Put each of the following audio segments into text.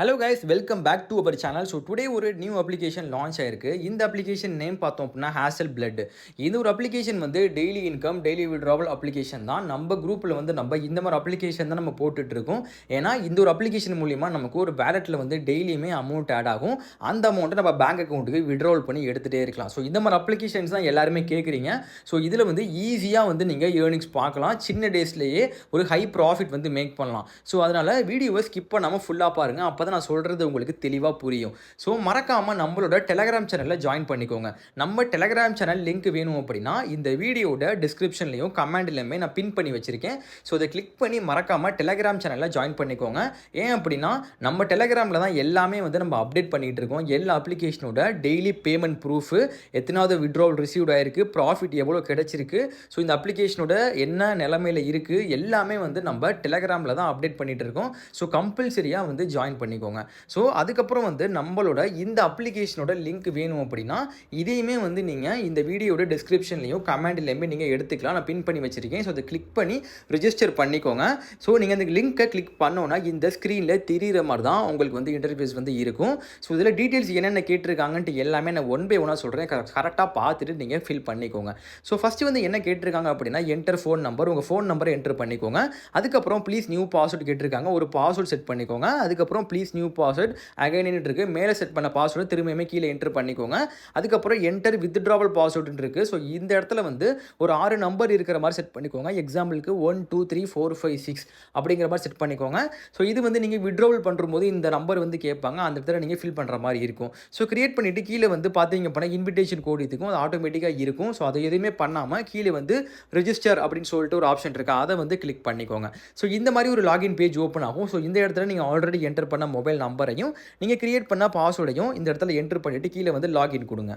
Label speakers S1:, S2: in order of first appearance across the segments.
S1: Hello guys, welcome back to our channel. So today ஒரு new application launch ஆயிருக்கு. இந்த application name பார்த்தோம் அப்படின்னா ஹேசல் பிளட். இது ஒரு அப்ளிகேஷன் வந்து daily income, daily withdrawal application தான். நம்ம குரூப்பில் வந்து நம்ம இந்த மாதிரி அப்ளிகேஷன் தான் நம்ம போட்டுட்டு இருக்கோம். ஏன்னா இந்த ஒரு அப்ளிகேஷன் மூலிமா நமக்கு ஒரு வேலெட்டில் வந்து டெய்லியுமே அமௌண்ட் ஆட் ஆகும். அந்த அமௌண்ட்டை நம்ம பேங்க் அக்கௌண்ட்டுக்கு விட்ராவல் பண்ணி எடுத்துகிட்டே இருக்கலாம். ஸோ இந்த மாதிரி அப்ளிகேஷன்ஸ் தான் எல்லாருமே கேட்குறீங்க. ஸோ இதில் வந்து ஈஸியாக வந்து நீங்கள் ஏர்னிங்ஸ் பார்க்கலாம். சின்ன டேஸ்லேயே ஒரு ஹை ப்ராஃபிட் வந்து மேக் பண்ணலாம். ஸோ அதனால் வீடியோவை ஸ்கிப் பண்ணாமல் ஃபுல்லாக பாருங்கள். அப்போ தான் நான் சொல்கிறது உங்களுக்கு தெளிவாக புரியும். ஸோ மறக்காமல் நம்மளோட டெலகிராம் சேனலில் ஜாயின் பண்ணிக்கோங்க. நம்ம டெலகிராம் சேனல் லிங்க் வேணும் அப்படின்னா இந்த வீடியோட டிஸ்கிரிப்ஷன்லையும் கமெண்ட்லையுமே நான் பின் பண்ணி வச்சுருக்கேன். ஸோ அதை கிளிக் பண்ணி மறக்காமல் டெலகிராம் சேனலில் ஜாயின் பண்ணிக்கோங்க. ஏன் அப்படின்னா நம்ம டெலகிராமில் தான் எல்லாமே வந்து நம்ம அப்டேட் பண்ணிகிட்டு இருக்கோம். எல்லா அப்ளிகேஷனோட டெய்லி பேமெண்ட் ப்ரூஃபு, எத்தனாவது விட்ராவல் ரிசீவ்ட் ஆயிருக்கு, ப்ராஃபிட் எவ்வளோ கிடைச்சிருக்கு, ஸோ இந்த அப்ளிகேஷனோட என்ன நிலமையில் இருக்குது எல்லாமே வந்து நம்ம டெலகிராமில் தான் அப்டேட் பண்ணிகிட்டு இருக்கோம். ஸோ கம்பல்சரியாக வந்து ஜாயின் பண்ணிக்கோங்க. ஸோ அதுக்கப்புறம் வந்து நம்மளோட இந்த அப்ளிகேஷனோட லிங்க் வேணும் அப்படின்னா இதையுமே வந்து நீங்கள் இந்த வீடியோட டிஸ்கிரிப்ஷன்லையும் கமெண்ட்லையுமே நீங்கள் எடுத்துக்கலாம். நான் பின் பண்ணி வச்சுருக்கேன். ஸோ அதை கிளிக் பண்ணி ரிஜிஸ்டர் பண்ணிக்கோங்க. ஸோ நீங்கள் அந்த லிங்க்கை கிளிக் பண்ணோன்னா இந்த ஸ்க்ரீனில் தெரிகிற மாதிரி தான் உங்களுக்கு வந்து இன்டர்ஃபேஸ் வந்து இருக்கும். ஸோ இதில் டீட்டெயில்ஸ் என்னென்ன கேட்டிருக்காங்கன்ட்டு எல்லாமே நான் ஒன் பை ஒன்னாக சொல்கிறேன். கரெக்டாக பார்த்துட்டு நீங்கள் ஃபில் பண்ணிக்கோங்க. ஸோ ஃபஸ்ட்டு வந்து என்ன கேட்டிருக்காங்க அப்படின்னா என்டர் ஃபோன் நம்பர், உங்கள் ஃபோன் நம்பரை என்டர் பண்ணிக்கோங்க. அதுக்கப்புறம் ப்ளீஸ் நியூ பாஸ்வேர்டு கேட்டிருக்காங்க. ஒரு பாஸ்வேர்டு செட் பண்ணிக்கோங்க. அதுக்கப்புறம் ப்ளீஸ் நியூ பாஸ்வேர்ட் அகைன் இருக்கு. மேலே செட் பண்ண பாஸ்வேர்டு திரும்பியுமே கீழே என்டர் பண்ணிக்கோங்க. அதுக்கப்புறம் என்டர் வித்ட்ராவல் பாஸ்வேர்டு இருக்குது. ஸோ இந்த இடத்துல வந்து ஒரு 6 நம்பர் இருக்கிற மாதிரி செட் பண்ணிக்கோங்க. எக்ஸாம்பிளுக்கு 1 2 3 4 5 6 அப்படிங்கிற மாதிரி செட் பண்ணிக்கோங்க. ஸோ இது வந்து நீங்கள் வித்ட்ராவல் பண்ணும்போது இந்த நம்பர் வந்து கேட்பாங்க. அந்த இடத்துல நீங்கள் ஃபில் பண்ணுற மாதிரி இருக்கும். ஸோ கிரியேட் பண்ணிவிட்டு கீழே வந்து பார்த்தீங்க அப்படின்னா இன்விடேஷன் கோடு இதுக்கும் அது ஆட்டோமேட்டிக்காக இருக்கும். ஸோ அதை எதுவுமே பண்ணாமல் கீழே வந்து ரிஜிஸ்டர் அப்படின்னு சொல்லிட்டு ஒரு ஆப்ஷன் இருக்குது. அதை வந்து கிளிக் பண்ணிக்கோங்க. ஸோ இந்த மாதிரி ஒரு லாகின் பேஜ் ஓப்பன் ஆகும். ஸோ இந்த இடத்துல நீங்கள் ஆல்ரெடி என்டர் பண்ண மொபைல் நம்பரையும் நீங்கள் கிரியேட் பண்ண பாஸ்வேர்டையும் இந்த இடத்துல என்டர் பண்ணிவிட்டு கீழே வந்து லாகின் கொடுங்க.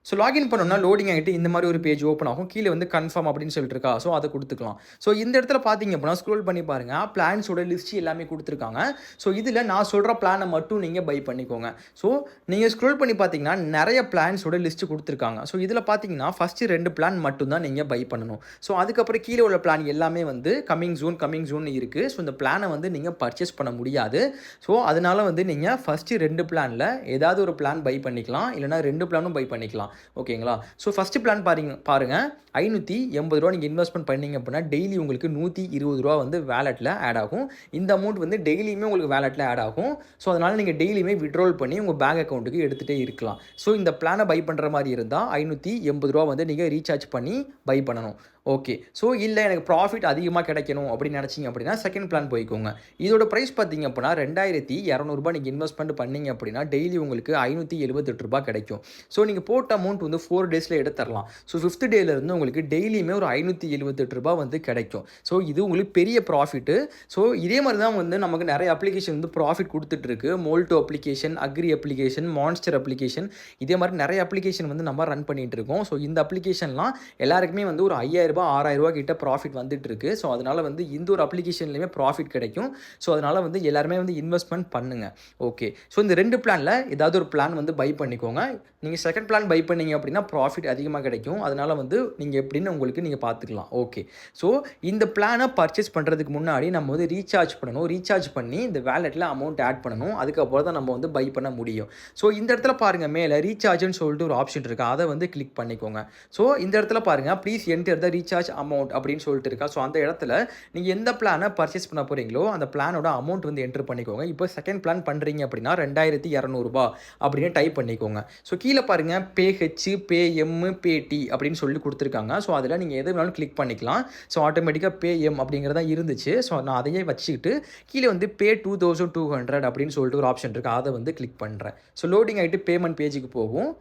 S1: ஸோ லாகின் பண்ணோம்னா லோடிங் ஆகிட்டு இந்த மாதிரி ஒரு பேஜ் ஓப்பன் ஆகும். கீழே வந்து கன்ஃபார்ம் அப்படின்னு சொல்லிட்டு இருக்கா. ஸோ அதை கொடுத்துக்கலாம். ஸோ இந்த இடத்துல பார்த்தீங்க அப்படின்னா ஸ்க்ரோல் பண்ணி பாருங்கள். பிளான்ஸோட லிஸ்ட் எல்லாமே கொடுத்துருக்காங்க. ஸோ இதில் நான் சொல்கிற பிளானை மட்டும் நீங்கள் பை பண்ணிக்கோங்க. ஸோ நீங்கள் ஸ்க்ரோல் பண்ணி பார்த்தீங்கன்னா நிறைய பிளான்ஸோட லிஸ்ட்டு கொடுத்துருக்காங்க. ஸோ இதில் பார்த்தீங்கன்னா ஃபஸ்ட்டு 2 பிளான் மட்டும்தான் நீங்கள் பை பண்ணணும். ஸோ அதுக்கப்புறம் கீழே உள்ள பிளான் எல்லாமே வந்து கமிங் ஜூன் இருக்குது. ஸோ இந்த பிளானை வந்து நீங்கள் பர்ச்சேஸ் பண்ண முடியாது. ஸோ அதனால வந்து நீங்கள் ஃபஸ்ட்டு 2 பிளானில் ஏதாவது ஒரு பிளான் பை பண்ணிக்கலாம். இல்லைனா 2 பிளானும் பை பண்ணிக்கலாம். ஓகேங்களா? ஸோ ஃபஸ்ட்டு பிளான் பாருங்கள். 580 ரூபா நீங்கள் இன்வெஸ்ட்மெண்ட் பண்ணீங்க அப்படின்னா டெய்லி உங்களுக்கு 120 ரூபா வந்து வேலெட்டில் ஆட் ஆகும். இந்த அமௌண்ட் வந்து டெய்லியுமே உங்களுக்கு வேலெட்டில் ஆட் ஆகும். ஸோ அதனால் நீங்கள் டெய்லியுமே விட்ராவல் பண்ணி உங்கள் பேங்க் அக்கௌண்ட்டுக்கு எடுத்துகிட்டே இருக்கலாம். ஸோ இந்த பிளானை பை பண்ணுற மாதிரி இருந்தால் 580 ரூபா வந்து நீங்கள் ரீசார்ஜ் பண்ணி பை பண்ணணும். ஓகே. ஸோ இல்லை எனக்கு ப்ராஃபிட் அதிகமாக கிடைக்கணும் அப்படின்னு நினச்சிங்க அப்படின்னா செகண்ட் பிளான் போய்க்கோங்க. இதோட ப்ரைஸ் பார்த்தீங்க அப்படின்னா 2200 நீங்கள் இன்வெஸ்ட்மெண்ட் பண்ணீங்க அப்படின்னா டெய்லி உங்களுக்கு 578 ரூபா கிடைக்கும். ஸோ நீங்கள் போட்ட அமௌண்ட் வந்து 4 டேஸில் எடுத்துடலாம். ஸோ 5th டேலேருந்து உங்களுக்கு டெய்லியுமே ஒரு 578 ரூபா வந்து கிடைக்கும். ஸோ இது உங்களுக்கு பெரிய ப்ராஃபிட்டு. ஸோ இதே மாதிரி தான் வந்து நமக்கு நிறைய அப்ளிகேஷன் வந்து ப்ராஃபிட் கொடுத்துட்ருக்கு. மோல்டோ application, agri application, monster application, இதே மாதிரி நிறைய அப்ளிகேஷன் வந்து நம்ம ரன் பண்ணிகிட்டு இருக்கோம். ஸோ இந்த அப்ளிகேஷன்லாம் எல்லாருக்குமே வந்து ஒரு 5000 6000 ரூபா கிட்ட ப்ராஃபிட் வந்துட்டு இருக்கு. ஸோ அதனால் வந்து இந்த ஒரு அப்ளிகேஷன்லையுமே ப்ராஃபிட் கிடைக்கும். ஸோ அதனால் வந்து எல்லாருமே வந்து இன்வெஸ்ட்மெண்ட் பண்ணுங்கள். ஓகே. ஸோ இந்த 2 பிளானில் ஏதாவது ஒரு பிளான் வந்து பை பண்ணிக்கோங்க. நீங்கள் செகண்ட் பிளான் பை பண்ணீங்க அப்படின்னா ப்ராஃபிட் அதிகமாக கிடைக்கும். அதனால் வந்து நீங்கள் எப்படின்னு உங்களுக்கு நீங்கள் பார்த்துக்கலாம். ஓகே. ஸோ இந்த பிளானை பர்ச்சேஸ் பண்ணுறதுக்கு முன்னாடி நம்ம வந்து ரீசார்ஜ் பண்ணணும். ரீசார்ஜ் பண்ணி இந்த வேலெட்டில் அமௌண்ட் ஆட் பண்ணணும். அதுக்கப்புறம் தான் நம்ம வந்து பை பண்ண முடியும். ஸோ இந்த இடத்துல பாருங்கள், மேலே ரீசார்ஜ்னு சொல்லிட்டு ஒரு ஆப்ஷன் இருக்குது. அதை வந்து கிளிக் பண்ணிக்கோங்க. ஸோ இந்த இடத்துல பாருங்கள், please enter the recharge amount அப்படின்னு சொல்லிட்டு இருக்கா. ஸோ அந்த இடத்துல நீங்கள் எந்த பிளானை பர்ச்சேஸ் பண்ண போகிறீங்களோ அந்த பிளானோட அமௌண்ட் வந்து என்டர் பண்ணிக்கோங்க. இப்போ செகண்ட் பிளான் பண்ணுறீங்க அப்படின்னா 2200 ரூபா அப்படின்னு டைப் பண்ணிக்கோங்க. ஸோ கீழே பாருங்கள் பேஹெச், பேஎம், பேடி அப்படின்னு சொல்லி கொடுத்துருக்காங்க. ஸோ அதில் நீங்கள் எது வேணாலும் கிளிக் பண்ணிக்கலாம். ஸோ ஆட்டோமேட்டிக்காக பேஎம் அப்படிங்கிறதா இருந்துச்சு. ஸோ நான் அதையே வச்சுக்கிட்டு கீழே வந்து பே 2200 அப்படின்னு சொல்லிட்டு ஒரு ஆப்ஷன் இருக்குது. அதை வந்து கிளிக் பண்ணுறேன். ஸோ லோடிங் ஆகிட்டு பேமெண்ட் பேஜுக்கு போகும்.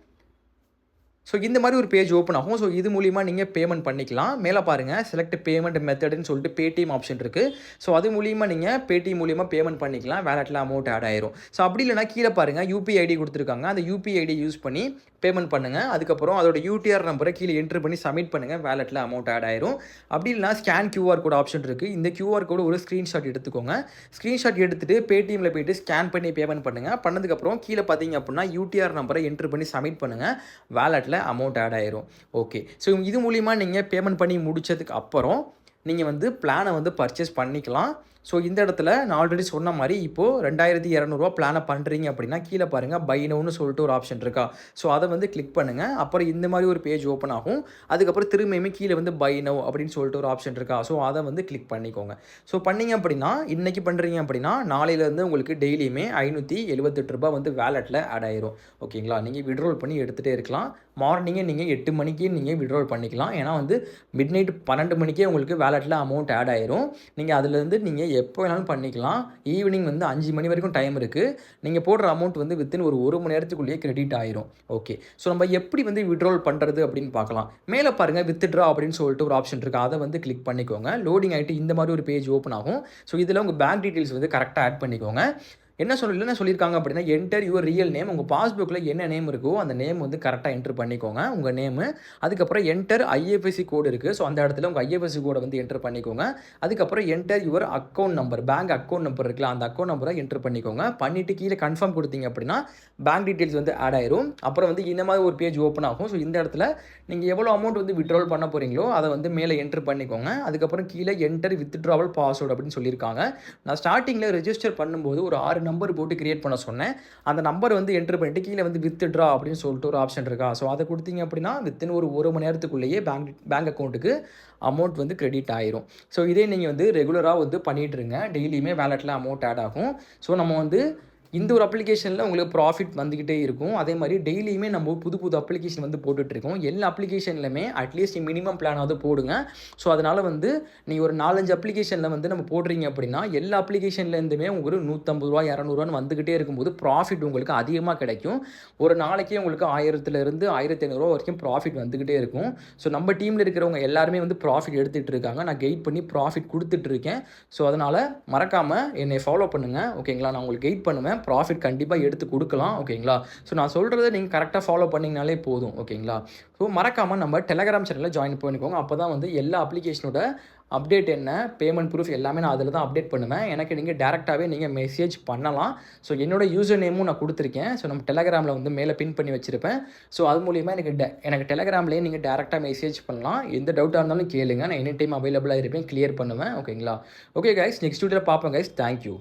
S1: ஸோ இந்த மாதிரி ஒரு பேஜ் ஓப்பன் ஆகும். ஸோ இது மூலிமா நீங்கள் பேமெண்ட் பண்ணிக்கலாம். மேலே பாருங்கள் செலக்ட் பேமெண்ட் மெத்தட்னு சொல்லிட்டு பேடிஎம் ஆப்ஷன் இருக்குது. ஸோ அது மூலிமா நீங்கள் பேடிஎம் மூலிமா பேமெண்ட் பண்ணிக்கலாம். வேலெட்டில் அமௌண்ட் ஆட் ஆயிரும். ஸோ அப்படி இல்லைனா கீழே பாருங்கள் யூபிஐ ஐடி கொடுத்துருக்காங்க. அந்த யூபிஐ ஐடி யூஸ் பண்ணி பேமெண்ட் பண்ணுங்கள். அதுக்கப்புறம் அதோட யூடிஆர் நம்பரை கீழே என்ட்ரு பண்ணி சப்மிட் பண்ணுங்கள். வேலெட்டில் அமௌண்ட் ஆட் ஆயிரும். அப்படி இல்லைனா ஸ்கேன் QR கோட் ஆப்ஷன் இருக்குது. இந்த QR கோடு ஒரு ஸ்க்ரீன்ஷாட் எடுத்துக்கோங்க. ஸ்க்ரீன்ஷாட் எடுத்துகிட்டு பேடிஎம்மில் போய்ட்டு ஸ்கேன் பண்ணி பேமெண்ட் பண்ணுங்கள். பண்ணதுக்கப்புறம் கீழே பார்த்தீங்க அப்படின்னா யூடிஆர் நம்பரை என்ட்ரு பண்ணி சப்மிட் பண்ணுங்கள். வேலெட்டில் அமௌண்ட் ஆட் ஆயிரும். ஓகே. ஸோ இது மூலிமா நீங்கள் பேமெண்ட் பண்ணி முடிச்சதுக்கு அப்புறம் நீங்கள் வந்து பிளானை வந்து பர்ச்சேஸ் பண்ணிக்கலாம். ஸோ இந்த இடத்துல நான் ஆல்ரெடி சொன்ன மாதிரி இப்போது 2200 பிளானை பண்ணுறீங்க அப்படின்னா கீழே பாருங்கள் பை நோன்னு சொல்லிட்டு ஒரு ஆப்ஷன் இருக்கா. ஸோ அதை வந்து கிளிக் பண்ணுங்கள். அப்புறம் இந்த மாதிரி ஒரு பேஜ் ஓப்பன் ஆகும். அதுக்கப்புறம் திரும்பியுமே கீழே வந்து பை நவ் அப்படின்னு சொல்லிட்டு ஒரு ஆப்ஷன் இருக்கா. ஸோ அதை வந்து கிளிக் பண்ணிக்கோங்க. ஸோ பண்ணீங்க அப்படின்னா இன்றைக்கி பண்ணுறீங்க அப்படின்னா நாளையிலேருந்து உங்களுக்கு டெய்லியுமே ரூ. 578 வந்து வேலெட்டில் ஆட் ஆயிரும். ஓகேங்களா. நீங்கள் விட்ரோல் பண்ணி எடுத்துகிட்டே இருக்கலாம். மார்னிங்கே நீங்கள் 8 மணிக்கே நீங்கள் விட்ரோல் பண்ணிக்கலாம். ஏன்னா வந்து மிட் நைட் 12 மணிக்கே உங்களுக்கு வேலெட்டில் அமௌண்ட் ஆட் ஆயிரும். நீங்கள் அதுலேருந்து நீங்கள் எப்போ வேணாலும் பண்ணிக்கலாம். ஈவினிங் வந்து 5 மணி வரைக்கும் டைம் இருக்குது. நீங்கள் போடுற அமௌண்ட் வந்து வித்தின் ஒரு மணி நேரத்துக்குள்ளேயே கிரெடிட் ஆயிரும். ஓகே. ஸோ நம்ம எப்படி வந்து விட்ரோல் பண்ணுறது அப்படின்னு பார்க்கலாம். மேலே பாருங்கள் வித்ட்ரா அப்படின்னு சொல்லிட்டு ஒரு ஆப்ஷன் இருக்குது. அதை வந்து கிளிக் பண்ணிக்கோங்க. லோடிங் ஆகிட்டு இந்த மாதிரி ஒரு பேஜ் ஓப்பன் ஆகும். ஸோ இதில் உங்கள் பேங்க் டீட்டெயில்ஸ் வந்து கரெக்டாக ஆட் பண்ணிக்கோங்க. என்ன சொல்லியிருக்காங்க அப்படின்னா என்டர் யுவர் ரியல் நேம். உங்கள் பாஸ்புக்கில் என்ன நேம் இருக்கோ அந்த நேம் வந்து கரெக்டாக என்டர் பண்ணிக்கோங்க உங்கள் நேமு. அதுக்கப்புறம் என்டர் ஐஎஃப்எஸ்சி கோடு இருக்குது. ஸோ அந்த இடத்துல உங்கள் ஐஎஃப்எஸ்சி கோடை வந்து என்டர் பண்ணிக்கோங்க. அதுக்கப்புறம் enter your account number, bank account number இருக்குல்ல அந்த அக்கௌண்ட் நம்பரை என்டர் பண்ணிக்கோங்க. பண்ணிவிட்டு கீழே கன்ஃபார்ம் கொடுத்தீங்க அப்படின்னா பேங்க் டீட்டெயில்ஸ் வந்து ஆட் ஆயிரும். அப்புறம் வந்து இந்த மாதிரி ஒரு பேஜ் ஓப்பன் ஆகும். ஸோ இந்த இடத்துல நீங்கள் எவ்வளோ அமௌண்ட் வந்து விட்ராவல் பண்ண போகிறீங்களோ அதை வந்து மேலே என்டர் பண்ணிக்கோங்க. அதுக்கப்புறம் கீழே என்டர் வித்ட்ராவல் பாஸ்வேர்டு அப்படின்னு சொல்லியிருக்காங்க. நான் ஸ்டார்டிங்கில் ரெஜிஸ்டர் பண்ணும்போது ஒரு 6 நம்பர் போட்டு கிரியேட் பண்ண சொன்னேன். அந்த நம்பர் வந்து என்டர் பண்ணிட்டு கீழே வந்து வித்ட்ரா அப்படின்னு சொல்லிட்டு ஒரு ஆப்ஷன் இருக்கா. ஸோ அதை கொடுத்தீங்க அப்படின்னா வித்தின் ஒரு மணி நேரத்துக்குள்ளேயே பேங்க் அக்கௌண்ட்டுக்கு அமௌண்ட் வந்து கிரெடிட் ஆயிரும். ஸோ இதே நீங்கள் வந்து ரெகுலராக வந்து பண்ணிகிட்டு இருங்க. டெய்லியுமே வேலெட்டில் அமௌண்ட் ஆட் ஆகும். ஸோ நம்ம வந்து இந்த ஒரு அப்ளிகேஷனில் உங்களுக்கு ப்ராஃபிட் வந்துக்கிட்டே இருக்கும். அதே மாதிரி டெய்லியுமே நம்ம புது அப்ளிகேஷன் வந்து போட்டுட்ருக்கோம். எல்லா அப்ளிகேஷன்லையுமே அட்லீஸ்ட் மினிமம் பிளானாவது போடுங்க. ஸோ அதனால் வந்து நீங்கள் ஒரு 4-5 அப்ளிகேஷனில் வந்து நம்ம போடுறீங்க அப்படின்னா எல்லா அப்ளிகேஷன்லேருந்துமே உங்களுக்கு ஒரு ரூ. 150 200 வந்துக்கிட்டே இருக்கும்போது ப்ராஃபிட் உங்களுக்கு அதிகமாக கிடைக்கும். ஒரு நாளைக்கே உங்களுக்கு 1000 1500 வரைக்கும் ப்ராஃபிட் வந்துக்கிட்டே இருக்கும். ஸோ நம்ம டீமில் இருக்கிறவங்க எல்லாருமே வந்து ப்ராஃபிட் எடுத்துகிட்டு இருக்காங்க. நான் கைட் பண்ணி ப்ராஃபிட் கொடுத்துட்ருக்கேன். ஸோ அதனால் மறக்காமல் என்னை ஃபாலோ பண்ணுங்கள். ஓகேங்களா. நான் உங்களுக்கு கைட் பண்ணுவேன். ப்ராஃபிட் கண்டிப்பாக எடுத்து கொடுக்கலாம். ஓகேங்களா. ஸோ நான் சொல்கிறத நீங்கள் கரெக்டாக ஃபாலோ பண்ணிங்கனாலே போதும். ஓகேங்களா. ஸோ மறக்காமல் நம்ம டெலகிராம் சேனலில் ஜாயின் பண்ணிக்கோங்க. அப்போ தான் வந்து எல்லா அப்ளிகேஷனோட அப்டேட் என்ன, பேமெண்ட் ப்ரூஃப் எல்லாமே நான் அதில் தான் அப்டேட் பண்ணுவேன். எனக்கு நீங்கள் டேரெக்டாகவே நீங்கள் மெசேஜ் பண்ணலாம். ஸோ என்னோடய யூசர் நேமும் நான் கொடுத்துருக்கேன். ஸோ நம்ம டெலகிராமில் வந்து மேலே பின் பண்ணி வச்சுருப்பேன். ஸோ அது மூலிமா எனக்கு டெலகிராம்லேயே நீங்கள் டேரெக்டாக மெசேஜ் பண்ணலாம். எந்த டவுட்டாக இருந்தாலும் கேளுங்க. நான் எனி டைம் அவைலபிளாக இருப்பேன். கிளியர் பண்ணுவேன். ஓகேங்களா. ஓகே கைஸ், நெக்ஸ்ட் வீடியோவில் பார்ப்போம் கைஸ். தேங்க்யூ.